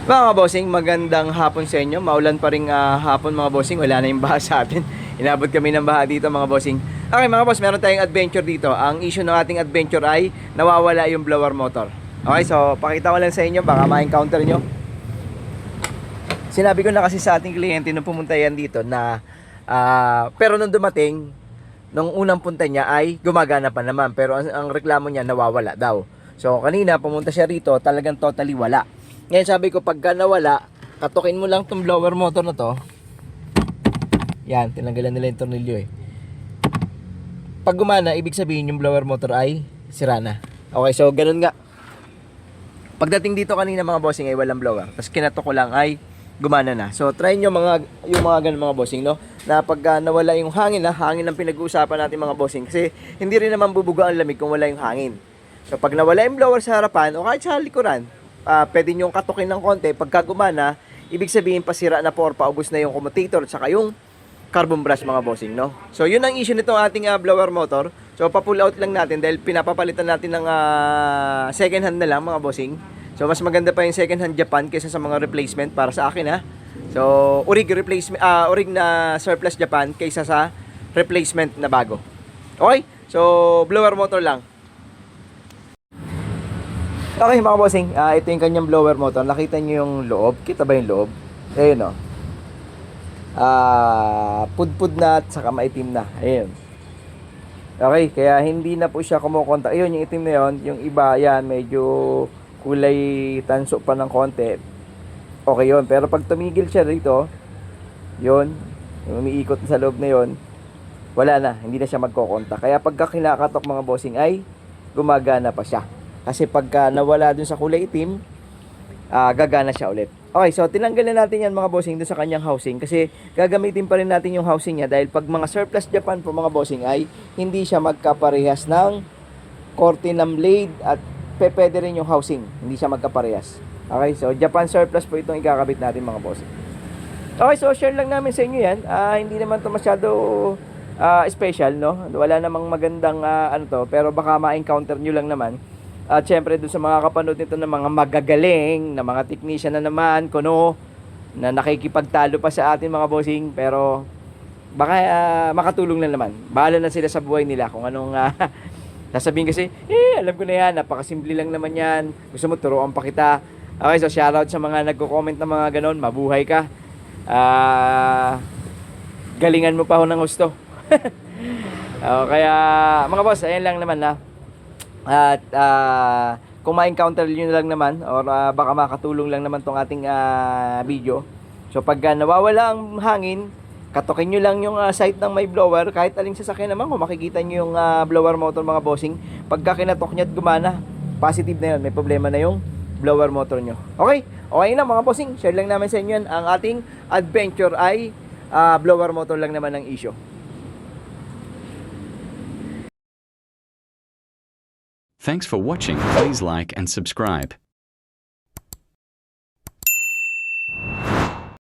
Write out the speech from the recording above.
Mga bossing, magandang hapon sa inyo. Maulan pa rin hapon mga bossing. Wala na yung baha sa atin. Inabot kami ng baha dito mga bossing. Okay mga boss, meron tayong adventure dito. Ang issue ng ating adventure ay nawawala yung blower motor. Okay, so pakita ko lang sa inyo, baka ma-encounter nyo. Sinabi ko na kasi sa ating kliyente nung pumunta yan dito na pero nung dumating, nung unang punta niya ay gumagana pa naman. Pero ang reklamo niya nawawala daw. So kanina pumunta siya rito, talagang totally wala. Ngayon sabi ko, pagka nawala, katukin mo lang tong blower motor na to. Yan, tinanggalan nila yung tornilyo eh. Pag gumana, ibig sabihin yung blower motor ay sira na. Okay, so ganun nga. Pagdating dito kanina mga bossing ay walang blower. Tapos kinatok ko lang ay gumana na. So try nyo yung mga ganun mga bossing, no? Na pag nawala yung hangin, hangin ang pinag-uusapan natin mga bossing. Kasi hindi rin naman bubuga ang lamig kung wala yung hangin. So pag nawala yung blower sa harapan o kahit sa likuran, pwede nyo katukin ng konti. Pagka gumana, ibig sabihin pasira na po or paubos na yung commutator at saka yung carbon brush mga bossing, no? So yun ang issue nitong ating blower motor. So pa-pull out lang natin dahil pinapapalitan natin ng second hand na lang mga bossing. So mas maganda pa yung second hand Japan kaysa sa mga replacement para sa akin ha. So urig replacement urig na surplus Japan kaysa sa replacement na bago. Okay? So blower motor lang. Okay mga bossing, ito yung kanyang blower motor. Nakita nyo yung loob? Kita ba yung loob? Ayun o. Pudpud na at saka maitim na. Ayun. Okay, kaya hindi na po siya kumukontak. Ayun, yung itim na yun. Yung iba, yan, medyo kulay tanso pa ng konti. Okay yun. Pero pag tumigil siya rito, yun, yung umiikot sa loob na yun, wala na. Hindi na siya magkokontak. Kaya pagka kinakatok mga bossing ay gumagana pa siya. Kasi pagka nawala dun sa kulay itim, gagana siya ulit. Okay, so tinanggal na natin yan mga bossing dun sa kanyang housing. Kasi gagamitin pa rin natin yung housing niya. Dahil pag mga surplus Japan po mga bossing ay hindi siya magkaparehas ng korte ng blade at pwede rin yung housing. Hindi siya magkaparehas. Okay, so Japan surplus po itong ikakabit natin mga bossing. Okay, so share lang namin sa inyo yan. Hindi naman to masyado special, no? Wala namang magandang ano to. Pero baka ma-encounter nyo lang naman. At syempre dun sa mga kapanood nito ng mga magagaling na mga technician na naman, kuno na nakikipagtalo pa sa atin mga bossing, pero baka makatulong lang naman. Bahala na sila sa buhay nila kung anong sasabihin kasi, alam ko na yan, napakasimple lang naman yan. Gusto mo turuan pa kita. Okay, so shoutout sa mga nagko-comment na mga ganon, mabuhay ka. Galingan mo pa ho ng gusto. Kaya mga boss, ayan lang naman na. At kung ma-encounter nyo lang naman or baka makatulong lang naman tong ating video. So pag nawawala ang hangin, katukin nyo lang yung site ng may blower. Kahit aling sasakyan naman, kung makikita nyo yung blower motor mga bossing, pagka kinatok nyo at gumana, positive na yun, may problema na yung blower motor nyo. Okay? Okay na mga bossing, share lang namin sa inyo yan. Ang ating adventure ay blower motor lang naman ang issue. Thanks for watching. Please like and subscribe.